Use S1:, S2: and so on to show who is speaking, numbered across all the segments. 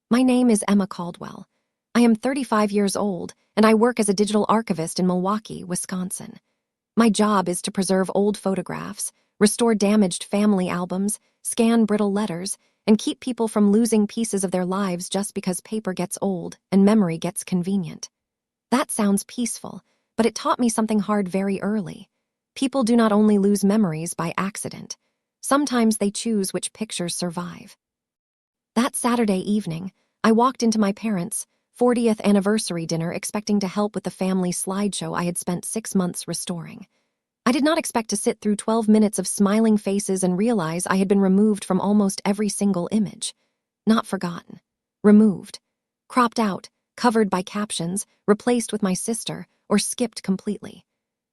S1: My name is Emma Caldwell. I am 35 years old, and I work as a digital archivist in Milwaukee, Wisconsin. My job is to preserve old photographs, restore damaged family albums, scan brittle letters, and keep people from losing pieces of their lives just because paper gets old and memory gets convenient. That sounds peaceful, but it taught me something hard very early. People do not only lose memories by accident. Sometimes they choose which pictures survive. That Saturday evening, I walked into my parents' 40th anniversary dinner expecting to help with the family slideshow I had spent 6 months restoring. I did not expect to sit through 12 minutes of smiling faces and realize I had been removed from almost every single image. Not forgotten. Removed. Cropped out, covered by captions, replaced with my sister, or skipped completely.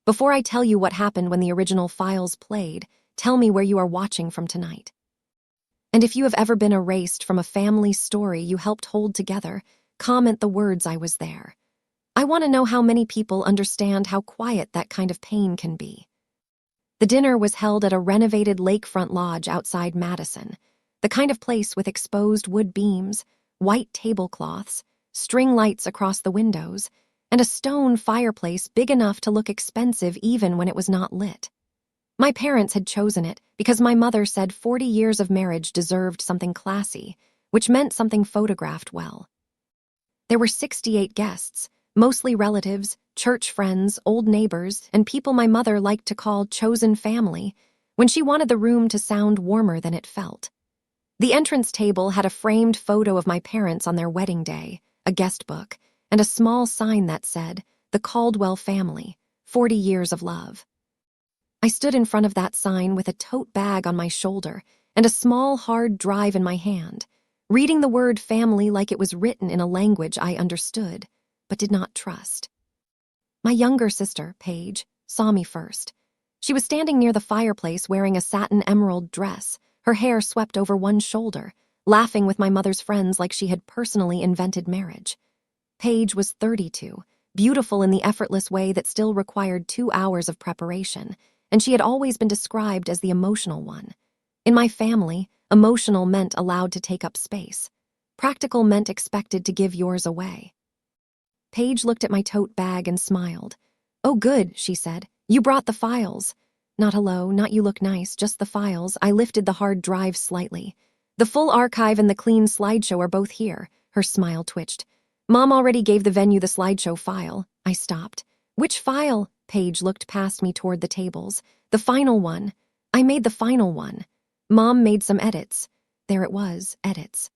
S1: Before I tell you what happened when the original files played, tell me where you are watching from tonight. And if you have ever been erased from a family story you helped hold together, comment the words "I was there." I want to know how many people understand how quiet that kind of pain can be. The dinner was held at a renovated lakefront lodge outside Madison, the kind of place with exposed wood beams, white tablecloths, string lights across the windows, and a stone fireplace big enough to look expensive even when it was not lit. My parents had chosen it because my mother said 40 years of marriage deserved something classy, which meant something photographed well. There were 68 guests, mostly relatives, church friends, old neighbors, and people my mother liked to call chosen family when she wanted the room to sound warmer than it felt. The entrance table had a framed photo of my parents on their wedding day, a guest book, and a small sign that said, "The Caldwell Family, 40 Years of Love." I stood in front of that sign with a tote bag on my shoulder and a small hard drive in my hand, reading the word family like it was written in a language I understood, but did not trust. My younger sister, Paige, saw me first. She was standing near the fireplace wearing a satin emerald dress, her hair swept over one shoulder, laughing with my mother's friends like she had personally invented marriage. Paige was 32, beautiful in the effortless way that still required 2 hours of preparation, and she had always been described as the emotional one. In my family, emotional meant allowed to take up space. Practical meant expected to give yours away. Paige looked at my tote bag and smiled. "Oh, good," she said. "You brought the files." "Not hello, not you look nice, just the files." I lifted the hard drive slightly. "The full archive and the clean slideshow are both here." Her smile twitched. "Mom already gave the venue the slideshow file." I stopped. "Which file?" Paige looked past me toward the tables. "The final one. I made the final one. Mom made some edits." There it was, edits.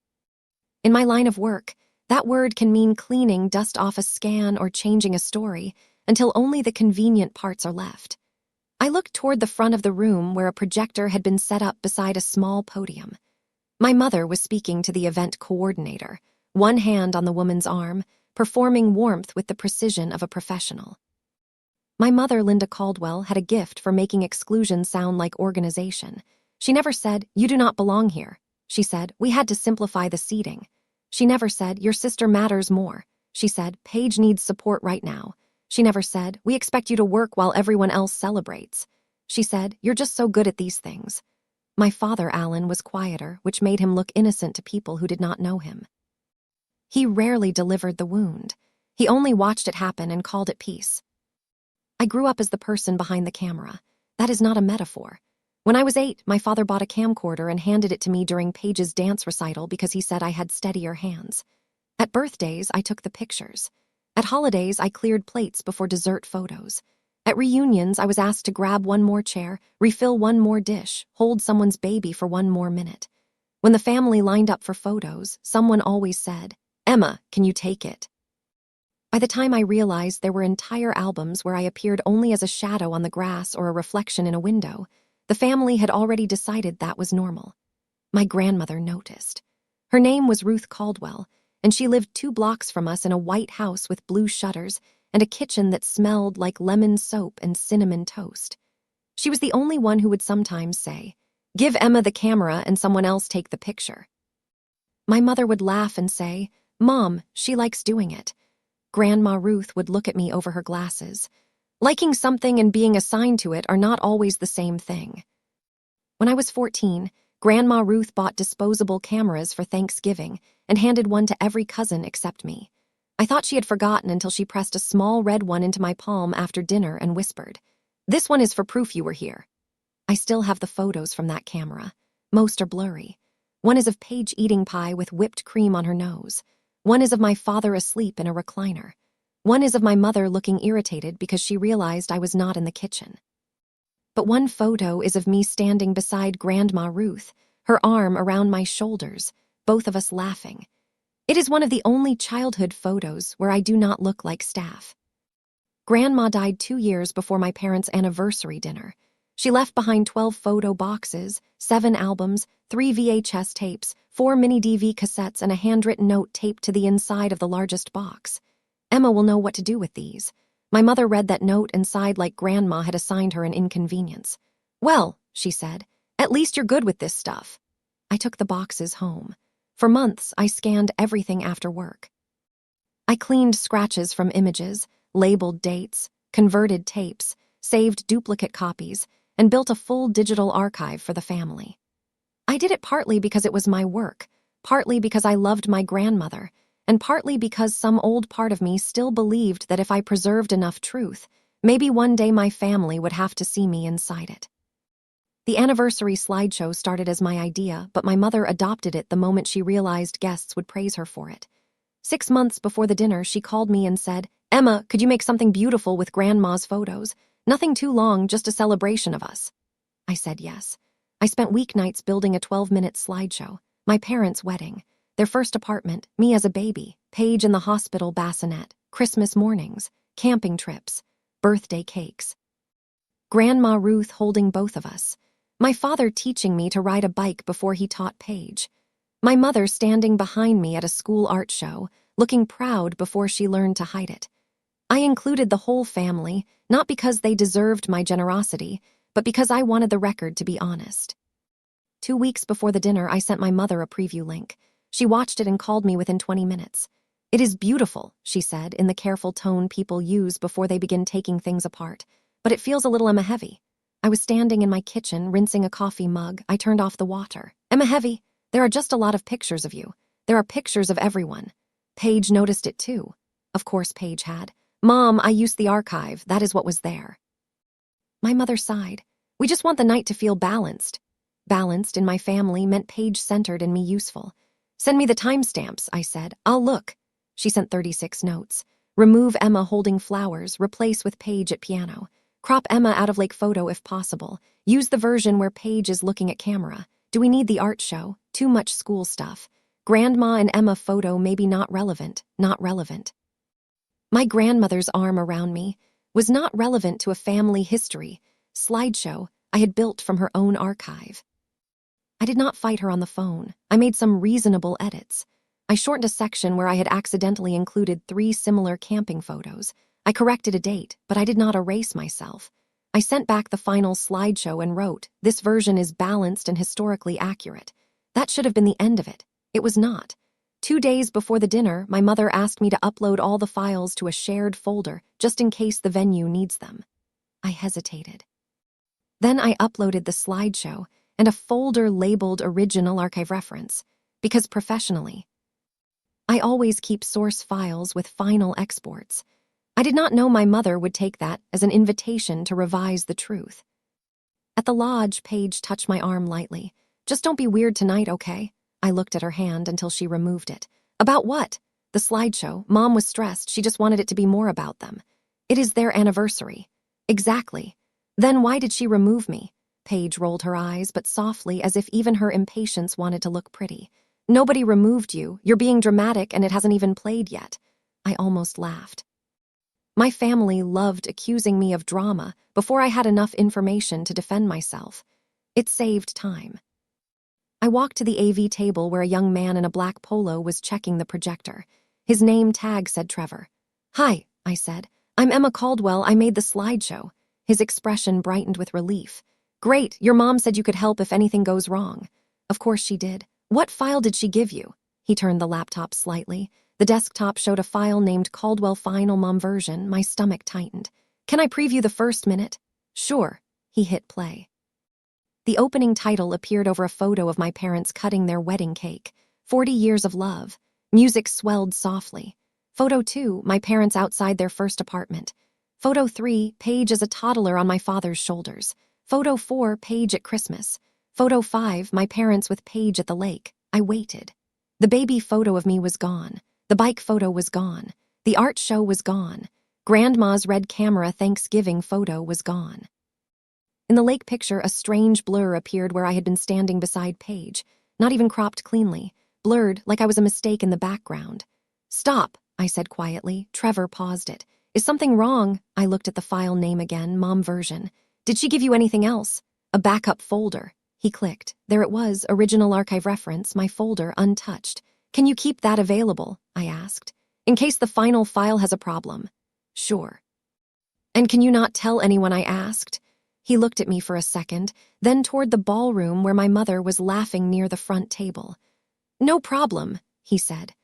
S1: In my line of work, that word can mean cleaning dust off a scan or changing a story until only the convenient parts are left. I looked toward the front of the room where a projector had been set up beside a small podium. My mother was speaking to the event coordinator, one hand on the woman's arm, performing warmth with the precision of a professional. My mother, Linda Caldwell, had a gift for making exclusion sound like organization. She never said, "You do not belong here." She said, "We had to simplify the seating." She never said, "Your sister matters more." She said, "Paige needs support right now." She never said, "We expect you to work while everyone else celebrates." She said, "You're just so good at these things." My father, Alan, was quieter, which made him look innocent to people who did not know him. He rarely delivered the wound. He only watched it happen and called it peace. I grew up as the person behind the camera. That is not a metaphor. When I was 8, my father bought a camcorder and handed it to me during Paige's dance recital because he said I had steadier hands. At birthdays, I took the pictures. At holidays, I cleared plates before dessert photos. At reunions, I was asked to grab one more chair, refill one more dish, hold someone's baby for one more minute. When the family lined up for photos, someone always said, "Emma, can you take it?" By the time I realized there were entire albums where I appeared only as a shadow on the grass or a reflection in a window, the family had already decided that was normal. My grandmother noticed. Her name was Ruth Caldwell, and she lived 2 blocks from us in a white house with blue shutters and a kitchen that smelled like lemon soap and cinnamon toast. She was the only one who would sometimes say, "Give Emma the camera and someone else take the picture." My mother would laugh and say, "Mom, she likes doing it." Grandma Ruth would look at me over her glasses. Liking something and being assigned to it are not always the same thing. When I was 14, Grandma Ruth bought disposable cameras for Thanksgiving and handed one to every cousin except me. I thought she had forgotten until she pressed a small red one into my palm after dinner and whispered, "This one is for proof you were here." I still have the photos from that camera. Most are blurry. One is of Paige eating pie with whipped cream on her nose. One is of my father asleep in a recliner. One is of my mother looking irritated because she realized I was not in the kitchen. But one photo is of me standing beside Grandma Ruth, her arm around my shoulders, both of us laughing. It is one of the only childhood photos where I do not look like staff. Grandma died 2 years before my parents' anniversary dinner. She left behind 12 photo boxes, 7 albums, 3 VHS tapes, 4 mini DV cassettes, and a handwritten note taped to the inside of the largest box. Emma will know what to do with these. My mother read that note and sighed like Grandma had assigned her an inconvenience. "Well," she said, "at least you're good with this stuff." I took the boxes home. For months, I scanned everything after work. I cleaned scratches from images, labeled dates, converted tapes, saved duplicate copies, and built a full digital archive for the family. I did it partly because it was my work, partly because I loved my grandmother, and partly because some old part of me still believed that if I preserved enough truth, maybe one day my family would have to see me inside it. The anniversary slideshow started as my idea, but my mother adopted it the moment she realized guests would praise her for it. 6 months before the dinner, she called me and said, "Emma, could you make something beautiful with Grandma's photos? Nothing too long, just a celebration of us." I said yes. I spent weeknights building a 12-minute slideshow. My parents' wedding, their first apartment, me as a baby, Paige in the hospital bassinet, Christmas mornings, camping trips, birthday cakes. Grandma Ruth holding both of us. My father teaching me to ride a bike before he taught Paige. My mother standing behind me at a school art show, looking proud before she learned to hide it. I included the whole family, not because they deserved my generosity, but because I wanted the record to be honest. 2 weeks before the dinner, I sent my mother a preview link. She watched it and called me within 20 minutes. "It is beautiful," she said, in the careful tone people use before they begin taking things apart. "But it feels a little Emma heavy." I was standing in my kitchen, rinsing a coffee mug. I turned off the water. "Emma heavy? There are just a lot of pictures of you. There are pictures of everyone." Paige noticed it too. Of course Paige had. "Mom, I used the archive. That is what was there." My mother sighed. "We just want the night to feel balanced." Balanced in my family meant Paige-centered and me useful. "Send me the timestamps," I said. "I'll look." She sent 36 notes. Remove Emma holding flowers, replace with Paige at piano. Crop Emma out of Lake photo if possible. Use the version where Paige is looking at camera. Do we need the art show? Too much school stuff. Grandma and Emma photo maybe not relevant, not relevant. My grandmother's arm around me was not relevant to a family history slideshow I had built from her own archive. I did not fight her on the phone. I made some reasonable edits. I shortened a section where I had accidentally included 3 similar camping photos. I corrected a date, but I did not erase myself. I sent back the final slideshow and wrote, "This version is balanced and historically accurate." That should have been the end of it. It was not. 2 days before the dinner, my mother asked me to upload all the files to a shared folder, just in case the venue needs them. I hesitated. Then I uploaded the slideshow and a folder labeled Original Archive Reference, because professionally, I always keep source files with final exports. I did not know my mother would take that as an invitation to revise the truth. At the lodge, Paige touched my arm lightly. "Just don't be weird tonight, okay?" I looked at her hand until she removed it. "About what?" "The slideshow. Mom was stressed. She just wanted it to be more about them." "It is their anniversary." "Exactly. Then why did she remove me?" Paige rolled her eyes, but softly, as if even her impatience wanted to look pretty. "Nobody removed you. You're being dramatic and it hasn't even played yet." I almost laughed. My family loved accusing me of drama before I had enough information to defend myself. It saved time. I walked to the AV table where a young man in a black polo was checking the projector. His name tag said Trevor. "Hi," I said. "I'm Emma Caldwell. I made the slideshow." His expression brightened with relief. "Great, your mom said you could help if anything goes wrong." "Of course she did. What file did she give you?" He turned the laptop slightly. The desktop showed a file named Caldwell Final Mom Version. My stomach tightened. "Can I preview the first minute?" "Sure." He hit play. The opening title appeared over a photo of my parents cutting their wedding cake. 40 years of love. Music swelled softly. Photo 2, my parents outside their first apartment. Photo 3, Paige as a toddler on my father's shoulders. Photo 4, Paige at Christmas. Photo 5, my parents with Paige at the lake. I waited. The baby photo of me was gone. The bike photo was gone. The art show was gone. Grandma's red camera Thanksgiving photo was gone. In the lake picture, a strange blur appeared where I had been standing beside Paige, not even cropped cleanly, blurred like I was a mistake in the background. "Stop," I said quietly. Trevor paused it. "Is something wrong?" I looked at the file name again, mom version. "Did she give you anything else?" "A backup folder." He clicked. There it was, original archive reference, my folder, untouched. "Can you keep that available?" I asked. "In case the final file has a problem." "Sure." "And can you not tell anyone?" I asked. He looked at me for a second, then toward the ballroom where my mother was laughing near the front table. "No problem," he said.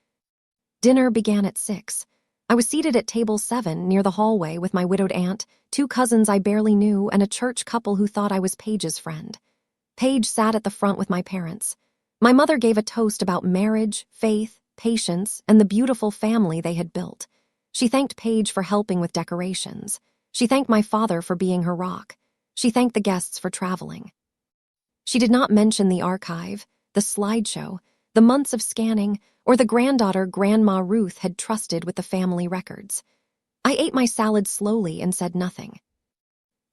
S1: Dinner began at 6. I was seated at table 7 near the hallway with my widowed aunt, 2 cousins I barely knew, and a church couple who thought I was Paige's friend. Paige sat at the front with my parents. My mother gave a toast about marriage, faith, patience, and the beautiful family they had built. She thanked Paige for helping with decorations. She thanked my father for being her rock. She thanked the guests for traveling. She did not mention the archive, the slideshow, the months of scanning, or the granddaughter Grandma Ruth had trusted with the family records. I ate my salad slowly and said nothing.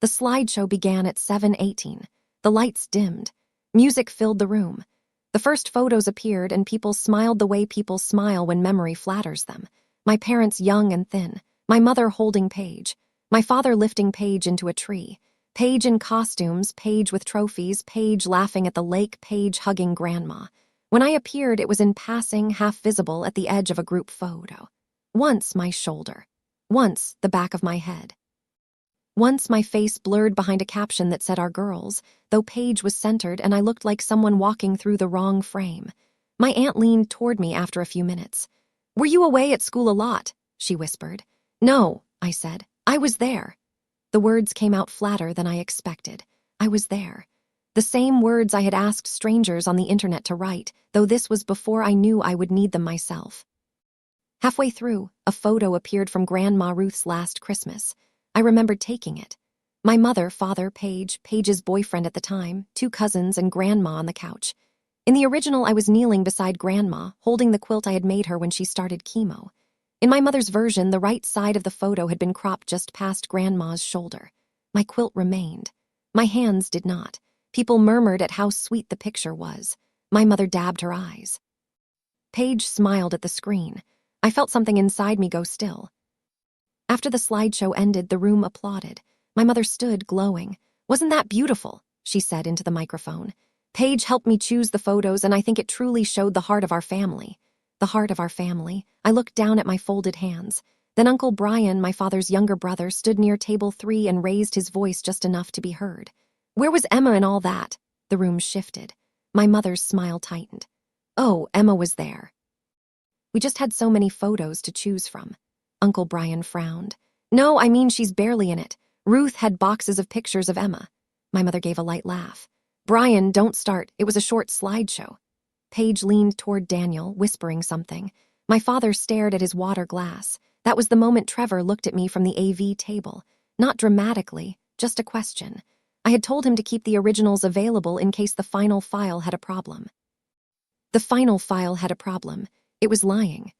S1: The slideshow began at 7:18. The lights dimmed. Music filled the room. The first photos appeared and people smiled the way people smile when memory flatters them. My parents young and thin. My mother holding Paige. My father lifting Paige into a tree. Paige in costumes, Paige with trophies, Paige laughing at the lake, Paige hugging Grandma. When I appeared, it was in passing, half visible at the edge of a group photo. Once my shoulder. Once the back of my head. Once my face blurred behind a caption that said "Our girls," though Paige was centered and I looked like someone walking through the wrong frame. My aunt leaned toward me after a few minutes. "Were you away at school a lot?" she whispered. "No," I said. "I was there." The words came out flatter than I expected. I was there. The same words I had asked strangers on the internet to write, though this was before I knew I would need them myself. Halfway through, a photo appeared from Grandma Ruth's last Christmas. I remembered taking it. My mother, father, Paige, Paige's boyfriend at the time, 2 cousins, and Grandma on the couch. In the original, I was kneeling beside Grandma, holding the quilt I had made her when she started chemo. In my mother's version, the right side of the photo had been cropped just past Grandma's shoulder. My quilt remained. My hands did not. People murmured at how sweet the picture was. My mother dabbed her eyes. Paige smiled at the screen. I felt something inside me go still. After the slideshow ended, the room applauded. My mother stood, glowing. "Wasn't that beautiful?" she said into the microphone. "Paige helped me choose the photos, and I think it truly showed the heart of our family." The heart of our family. I looked down at my folded hands. Then Uncle Brian, my father's younger brother, stood near table 3 and raised his voice just enough to be heard. "Where was Emma in all that?" The room shifted. My mother's smile tightened. "Oh, Emma was there." "We just had so many photos to choose from." Uncle Brian frowned. "No, I mean she's barely in it. Ruth had boxes of pictures of Emma." My mother gave a light laugh. "Brian, don't start. It was a short slideshow." Paige leaned toward Daniel, whispering something. My father stared at his water glass. That was the moment Trevor looked at me from the AV table. Not dramatically, just a question. I had told him to keep the originals available in case the final file had a problem. The final file had a problem. It was lying.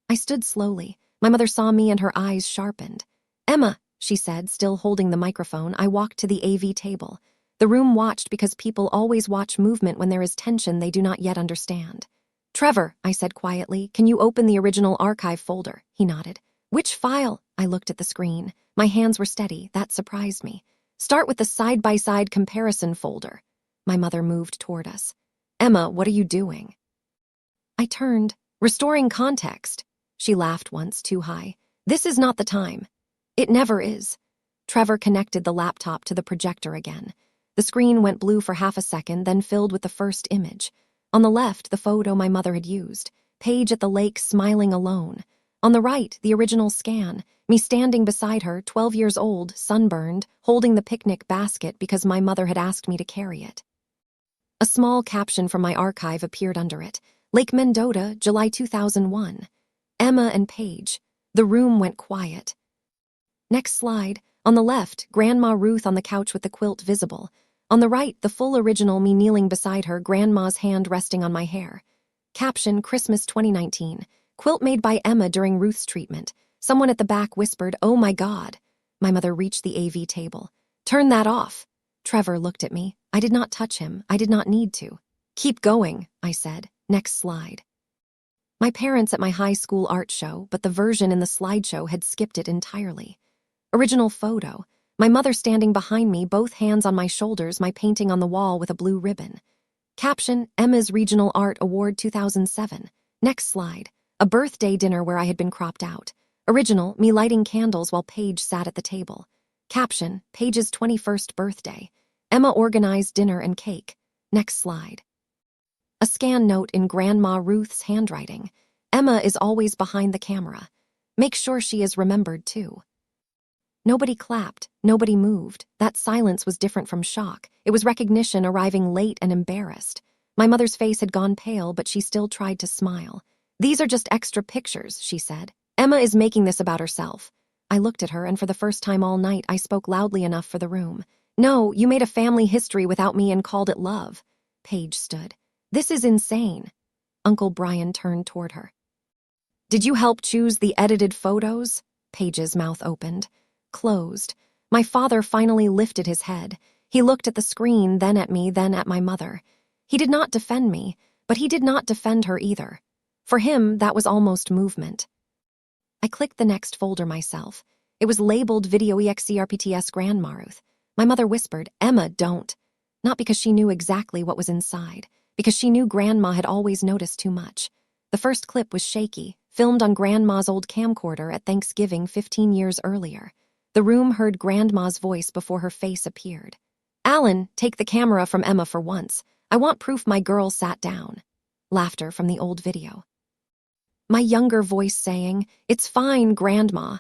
S1: I stood slowly. My mother saw me and her eyes sharpened. "Emma," she said, still holding the microphone. I walked to the AV table. The room watched because people always watch movement when there is tension they do not yet understand. "Trevor," I said quietly, "can you open the original archive folder?" He nodded. "Which file?" I looked at the screen. My hands were steady. That surprised me. "Start with the side-by-side comparison folder." My mother moved toward us. "Emma, what are you doing?" I turned. "Restoring context." She laughed once, too high. "This is not the time." "It never is." Trevor connected the laptop to the projector again. The screen went blue for half a second, then filled with the first image. On the left, the photo my mother had used. Paige at the lake smiling alone. On the right, the original scan, me standing beside her, 12 years old, sunburned, holding the picnic basket because my mother had asked me to carry it. A small caption from my archive appeared under it. Lake Mendota, July 2001. Emma and Paige. The room went quiet. Next slide. On the left, Grandma Ruth on the couch with the quilt visible. On the right, the full original, me kneeling beside her, Grandma's hand resting on my hair. Caption, Christmas 2019. Quilt made by Emma during Ruth's treatment. Someone at the back whispered, "Oh my God." My mother reached the AV table. "Turn that off." Trevor looked at me. I did not touch him. I did not need to. "Keep going," I said. Next slide. My parents at my high school art show, but the version in the slideshow had skipped it entirely. Original photo. My mother standing behind me, both hands on my shoulders, my painting on the wall with a blue ribbon. Caption, Emma's Regional Art Award 2007. Next slide. A birthday dinner where I had been cropped out. Original, me lighting candles while Paige sat at the table. Caption, Paige's 21st birthday. Emma organized dinner and cake. Next slide. A scan note in Grandma Ruth's handwriting. Emma is always behind the camera. Make sure she is remembered too. Nobody clapped, nobody moved. That silence was different from shock. It was recognition arriving late and embarrassed. My mother's face had gone pale, but she still tried to smile. "These are just extra pictures," she said. "Emma is making this about herself." I looked at her, and for the first time all night, I spoke loudly enough for the room. "No, you made a family history without me and called it love." Paige stood. "This is insane." Uncle Brian turned toward her. "Did you help choose the edited photos?" Paige's mouth opened. Closed. My father finally lifted his head. He looked at the screen, then at me, then at my mother. He did not defend me, but he did not defend her either. For him, that was almost movement. I clicked the next folder myself. It was labeled Video EXCRPTS Grandma Ruth. My mother whispered, "Emma, don't." Not because she knew exactly what was inside, because she knew Grandma had always noticed too much. The first clip was shaky, filmed on Grandma's old camcorder at Thanksgiving 15 years earlier. The room heard Grandma's voice before her face appeared. "Alan, take the camera from Emma for once. I want proof my girl sat down." Laughter from the old video. My younger voice saying, "It's fine, Grandma."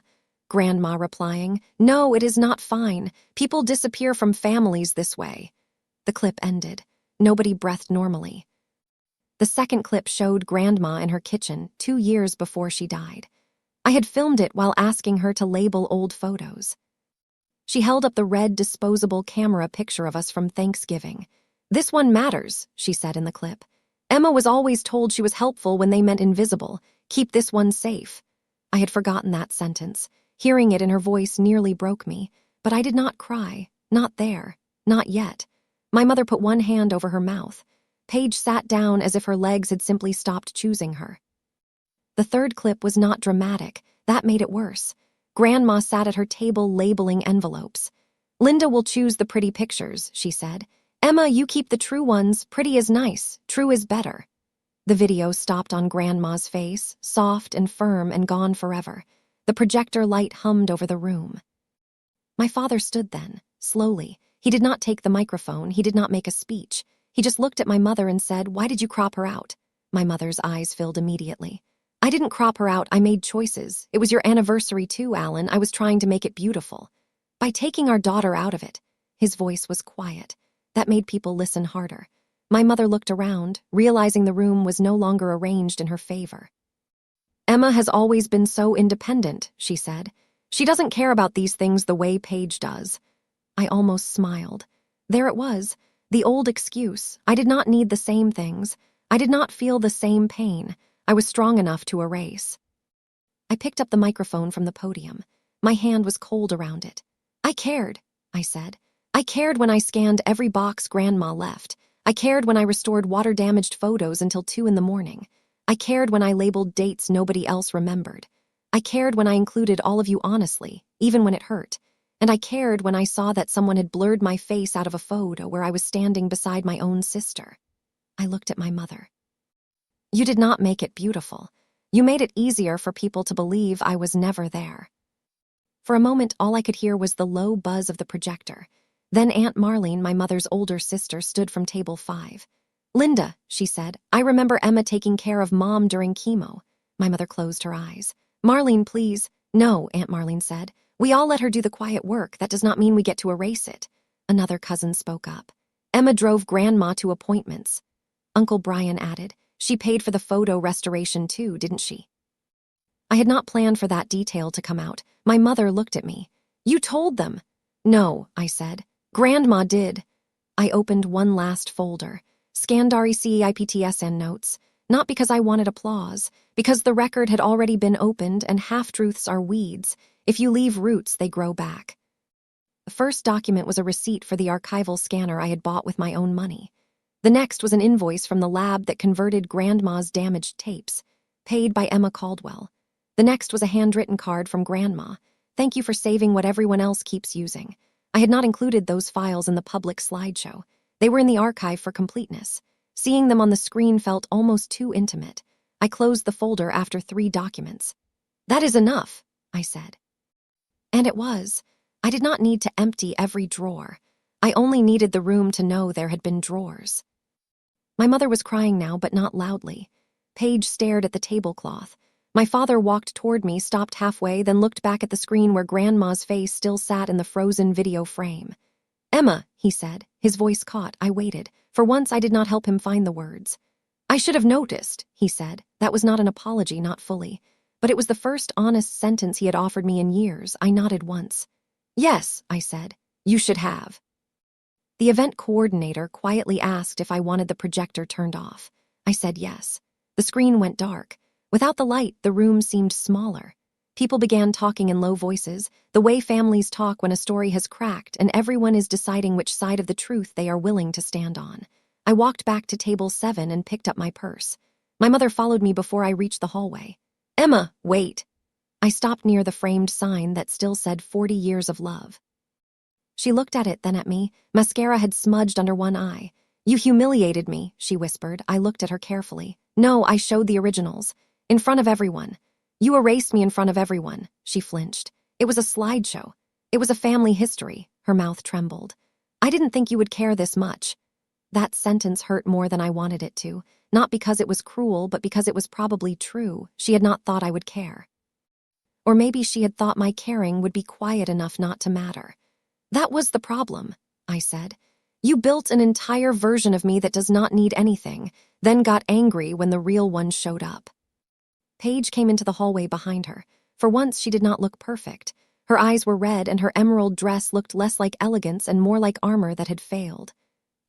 S1: Grandma replying, "No, it is not fine. People disappear from families this way." The clip ended. Nobody breathed normally. The second clip showed Grandma in her kitchen 2 years before she died. I had filmed it while asking her to label old photos. She held up the red disposable camera picture of us from Thanksgiving. "This one matters," she said in the clip. "Emma was always told she was helpful when they meant invisible. Keep this one safe." I had forgotten that sentence. Hearing it in her voice nearly broke me, but I did not cry. Not there. Not yet. My mother put one hand over her mouth. Paige sat down as if her legs had simply stopped choosing her. The third clip was not dramatic. That made it worse. Grandma sat at her table labeling envelopes. "Linda will choose the pretty pictures," she said. "Emma, you keep the true ones. Pretty is nice. True is better." The video stopped on Grandma's face, soft and firm and gone forever. The projector light hummed over the room. My father stood then, slowly. He did not take the microphone. He did not make a speech. He just looked at my mother and said, "Why did you crop her out?" My mother's eyes filled immediately. "I didn't crop her out. I made choices. It was your anniversary too, Alan. I was trying to make it beautiful. By taking our daughter out of it." His voice was quiet. That made people listen harder. My mother looked around, realizing the room was no longer arranged in her favor. "Emma has always been so independent," she said. "She doesn't care about these things the way Paige does." I almost smiled. There it was, the old excuse. I did not need the same things. I did not feel the same pain. I was strong enough to erase. I picked up the microphone from the podium. My hand was cold around it. "I cared," I said. "I cared when I scanned every box Grandma left. I cared when I restored water-damaged photos until 2 in the morning. I cared when I labeled dates nobody else remembered. I cared when I included all of you honestly, even when it hurt. And I cared when I saw that someone had blurred my face out of a photo where I was standing beside my own sister." I looked at my mother. "You did not make it beautiful. You made it easier for people to believe I was never there." For a moment, all I could hear was the low buzz of the projector. Then Aunt Marlene, my mother's older sister, stood from table 5. "Linda," she said, "I remember Emma taking care of Mom during chemo." My mother closed her eyes. Marlene, please. No, Aunt Marlene said. We all let her do the quiet work. That does not mean we get to erase it. Another cousin spoke up. Emma drove Grandma to appointments. Uncle Brian added, she paid for the photo restoration too, didn't she? I had not planned for that detail to come out. My mother looked at me. You told them. No, I said. Grandma did. I opened one last folder. Scandari CEIPTSN notes. Not because I wanted applause, because the record had already been opened and half-truths are weeds. If you leave roots, they grow back. The first document was a receipt for the archival scanner I had bought with my own money. The next was an invoice from the lab that converted Grandma's damaged tapes, paid by Emma Caldwell. The next was a handwritten card from Grandma. Thank you for saving what everyone else keeps using. I had not included those files in the public slideshow. They were in the archive for completeness. Seeing them on the screen felt almost too intimate. I closed the folder after 3 documents. That is enough, I said. And it was. I did not need to empty every drawer. I only needed the room to know there had been drawers. My mother was crying now, but not loudly. Paige stared at the tablecloth. My father walked toward me, stopped halfway, then looked back at the screen where Grandma's face still sat in the frozen video frame. Emma, he said. His voice caught. I waited. For once, I did not help him find the words. I should have noticed, he said. That was not an apology, not fully. But it was the first honest sentence he had offered me in years. I nodded once. Yes, I said. You should have. The event coordinator quietly asked if I wanted the projector turned off. I said yes. The screen went dark. Without the light, the room seemed smaller. People began talking in low voices, the way families talk when a story has cracked and everyone is deciding which side of the truth they are willing to stand on. I walked back to table 7 and picked up my purse. My mother followed me before I reached the hallway. Emma, wait. I stopped near the framed sign that still said 40 years of love. She looked at it, then at me. Mascara had smudged under one eye. You humiliated me, she whispered. I looked at her carefully. No, I showed the originals. In front of everyone. You erased me in front of everyone, she flinched. It was a slideshow. It was a family history. Her mouth trembled. I didn't think you would care this much. That sentence hurt more than I wanted it to, not because it was cruel, but because it was probably true. She had not thought I would care. Or maybe she had thought my caring would be quiet enough not to matter. That was the problem, I said. You built an entire version of me that does not need anything, then got angry when the real one showed up. Paige came into the hallway behind her. For once, she did not look perfect. Her eyes were red and her emerald dress looked less like elegance and more like armor that had failed.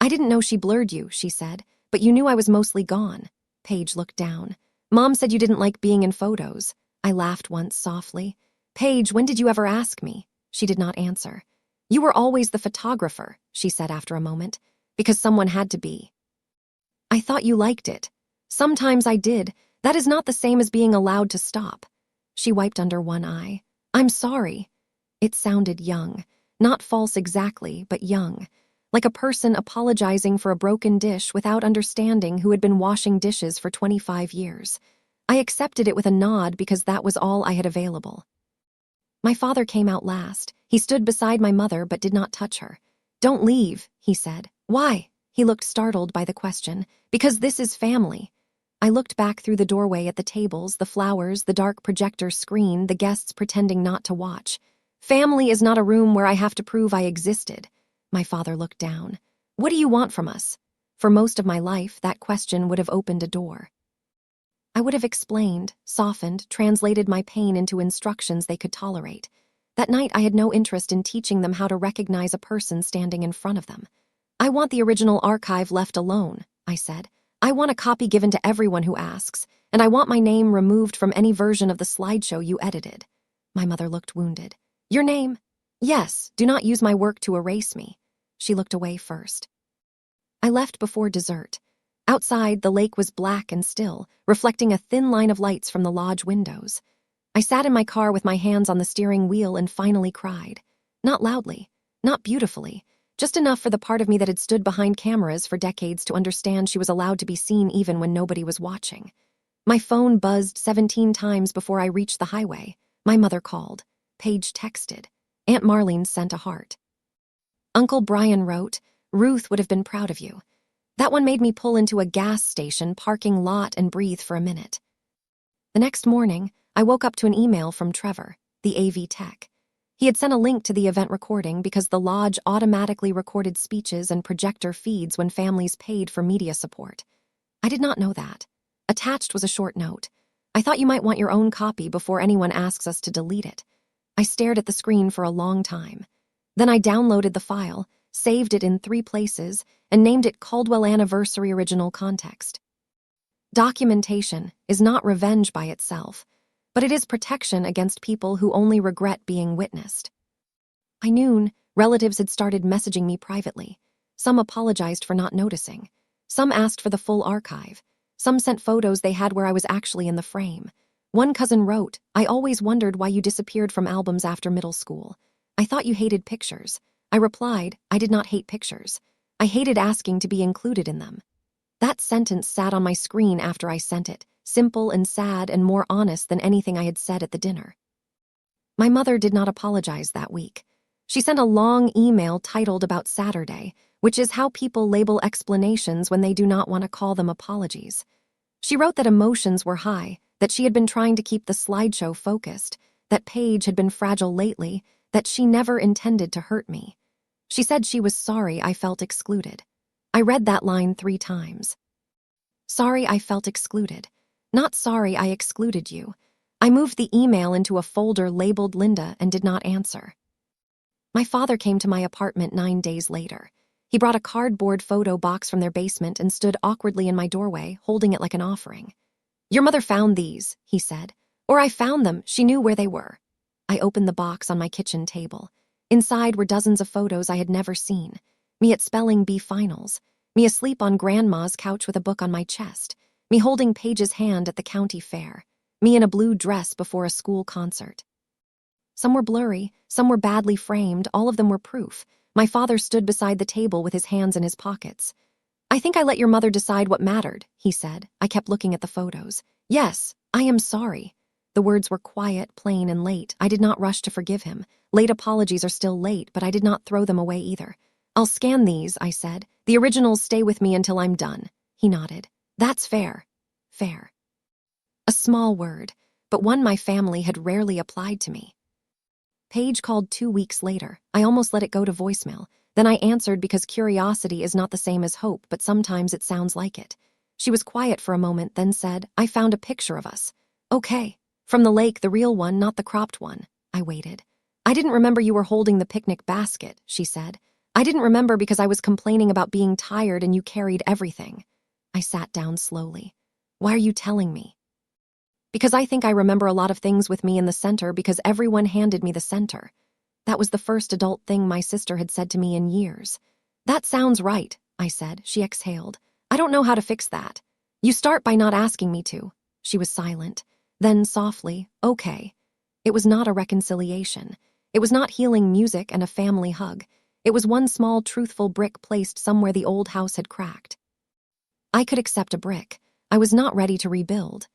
S1: I didn't know she blurred you, she said, but you knew I was mostly gone. Paige looked down. Mom said you didn't like being in photos. I laughed once softly. Paige, when did you ever ask me? She did not answer. You were always the photographer, she said after a moment, because someone had to be. I thought you liked it. Sometimes I did. That is not the same as being allowed to stop. She wiped under one eye. I'm sorry. It sounded young. Not false exactly, but young. Like a person apologizing for a broken dish without understanding who had been washing dishes for 25 years. I accepted it with a nod because that was all I had available. My father came out last. He stood beside my mother but did not touch her. Don't leave, he said. Why? He looked startled by the question. Because this is family. I looked back through the doorway at the tables, the flowers, the dark projector screen, the guests pretending not to watch. Family is not a room where I have to prove I existed. My father looked down. What do you want from us? For most of my life, that question would have opened a door. I would have explained, softened, translated my pain into instructions they could tolerate. That night, I had no interest in teaching them how to recognize a person standing in front of them. I want the original archive left alone, I said. I want a copy given to everyone who asks, and I want my name removed from any version of the slideshow you edited. My mother looked wounded. Your name? Yes, do not use my work to erase me. She looked away first. I left before dessert. Outside, the lake was black and still, reflecting a thin line of lights from the lodge windows. I sat in my car with my hands on the steering wheel and finally cried. Not loudly, not beautifully, just enough for the part of me that had stood behind cameras for decades to understand she was allowed to be seen even when nobody was watching. My phone buzzed 17 times before I reached the highway. My mother called. Paige texted. Aunt Marlene sent a heart. Uncle Brian wrote, Ruth would have been proud of you. That one made me pull into a gas station parking lot and breathe for a minute. The next morning, I woke up to an email from Trevor, the AV tech. He had sent a link to the event recording because the lodge automatically recorded speeches and projector feeds when families paid for media support. I did not know that. Attached was a short note. I thought you might want your own copy before anyone asks us to delete it. I stared at the screen for a long time. Then I downloaded the file, saved it in 3 places, and named it Caldwell Anniversary Original Context. Documentation is not revenge by itself, but it is protection against people who only regret being witnessed. By noon, relatives had started messaging me privately. Some apologized for not noticing. Some asked for the full archive. Some sent photos they had where I was actually in the frame. One cousin wrote, "I always wondered why you disappeared from albums after middle school. I thought you hated pictures." I replied, "I did not hate pictures. I hated asking to be included in them." That sentence sat on my screen after I sent it, simple and sad and more honest than anything I had said at the dinner. My mother did not apologize that week. She sent a long email titled About Saturday, which is how people label explanations when they do not want to call them apologies. She wrote that emotions were high, that she had been trying to keep the slideshow focused, that Paige had been fragile lately, that she never intended to hurt me. She said she was sorry I felt excluded. I read that line 3 times. Sorry I felt excluded. Not sorry I excluded you. I moved the email into a folder labeled Linda and did not answer. My father came to my apartment 9 days later. He brought a cardboard photo box from their basement and stood awkwardly in my doorway, holding it like an offering. "Your mother found these," he said. "Or I found them, she knew where they were." I opened the box on my kitchen table. Inside were dozens of photos I had never seen. Me at spelling bee finals. Me asleep on grandma's couch with a book on my chest. Me holding Paige's hand at the county fair. Me in a blue dress before a school concert. Some were blurry, some were badly framed, all of them were proof. My father stood beside the table with his hands in his pockets. "I think I let your mother decide what mattered," he said. I kept looking at the photos. "Yes, I am sorry." The words were quiet, plain, and late. I did not rush to forgive him. Late apologies are still late, but I did not throw them away either. "I'll scan these," I said. "The originals stay with me until I'm done." He nodded. "That's fair." Fair. A small word, but one my family had rarely applied to me. Paige called 2 weeks later. I almost let it go to voicemail. Then I answered because curiosity is not the same as hope, but sometimes it sounds like it. She was quiet for a moment, then said, "I found a picture of us." "Okay. From the lake, the real one, not the cropped one." I waited. "I didn't remember you were holding the picnic basket," she said. "I didn't remember because I was complaining about being tired and you carried everything." I sat down slowly. "Why are you telling me?" "Because I think I remember a lot of things with me in the center because everyone handed me the center." That was the first adult thing my sister had said to me in years. "That sounds right," I said. She exhaled. "I don't know how to fix that." "You start by not asking me to." She was silent. Then softly, "Okay." It was not a reconciliation. It was not healing music and a family hug. It was one small, truthful brick placed somewhere the old house had cracked. I could accept a brick. I was not ready to rebuild.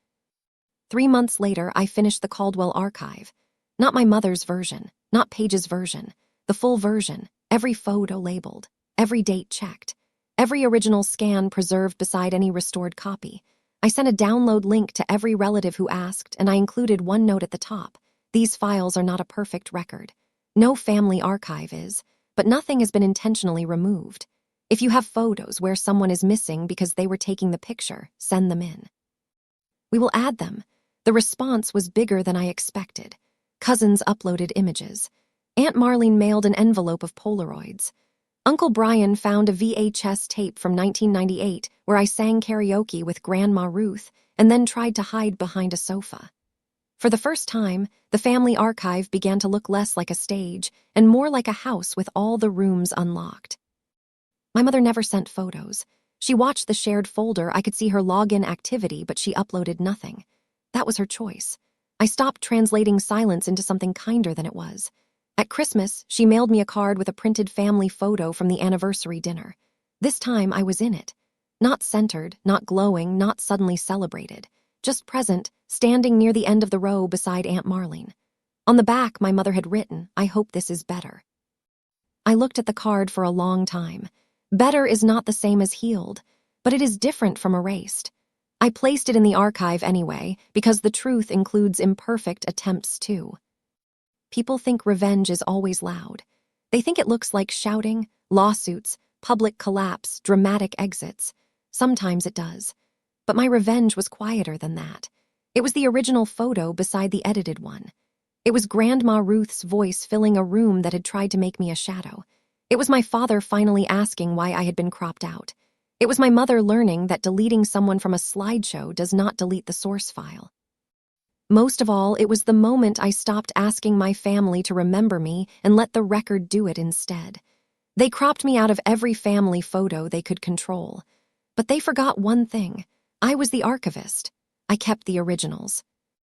S1: 3 months later, I finished the Caldwell archive. Not my mother's version, not Paige's version. The full version, every photo labeled, every date checked, every original scan preserved beside any restored copy. I sent a download link to every relative who asked, and I included one note at the top. These files are not a perfect record. No family archive is, but nothing has been intentionally removed. If you have photos where someone is missing because they were taking the picture, send them in. We will add them. The response was bigger than I expected. Cousins uploaded images. Aunt Marlene mailed an envelope of Polaroids. Uncle Brian found a VHS tape from 1998 where I sang karaoke with Grandma Ruth and then tried to hide behind a sofa. For the first time, the family archive began to look less like a stage and more like a house with all the rooms unlocked. My mother never sent photos. She watched the shared folder. I could see her login activity, but she uploaded nothing. That was her choice. I stopped translating silence into something kinder than it was. At Christmas, she mailed me a card with a printed family photo from the anniversary dinner. This time, I was in it. Not centered, not glowing, not suddenly celebrated. Just present, standing near the end of the row beside Aunt Marlene. On the back, my mother had written, "I hope this is better." I looked at the card for a long time. Better is not the same as healed, but it is different from erased. I placed it in the archive anyway, because the truth includes imperfect attempts too. People think revenge is always loud. They think it looks like shouting, lawsuits, public collapse, dramatic exits. Sometimes it does. But my revenge was quieter than that. It was the original photo beside the edited one. It was Grandma Ruth's voice filling a room that had tried to make me a shadow. It was my father finally asking why I had been cropped out. It was my mother learning that deleting someone from a slideshow does not delete the source file. Most of all, it was the moment I stopped asking my family to remember me and let the record do it instead. They cropped me out of every family photo they could control. But they forgot one thing. I was the archivist. I kept the originals.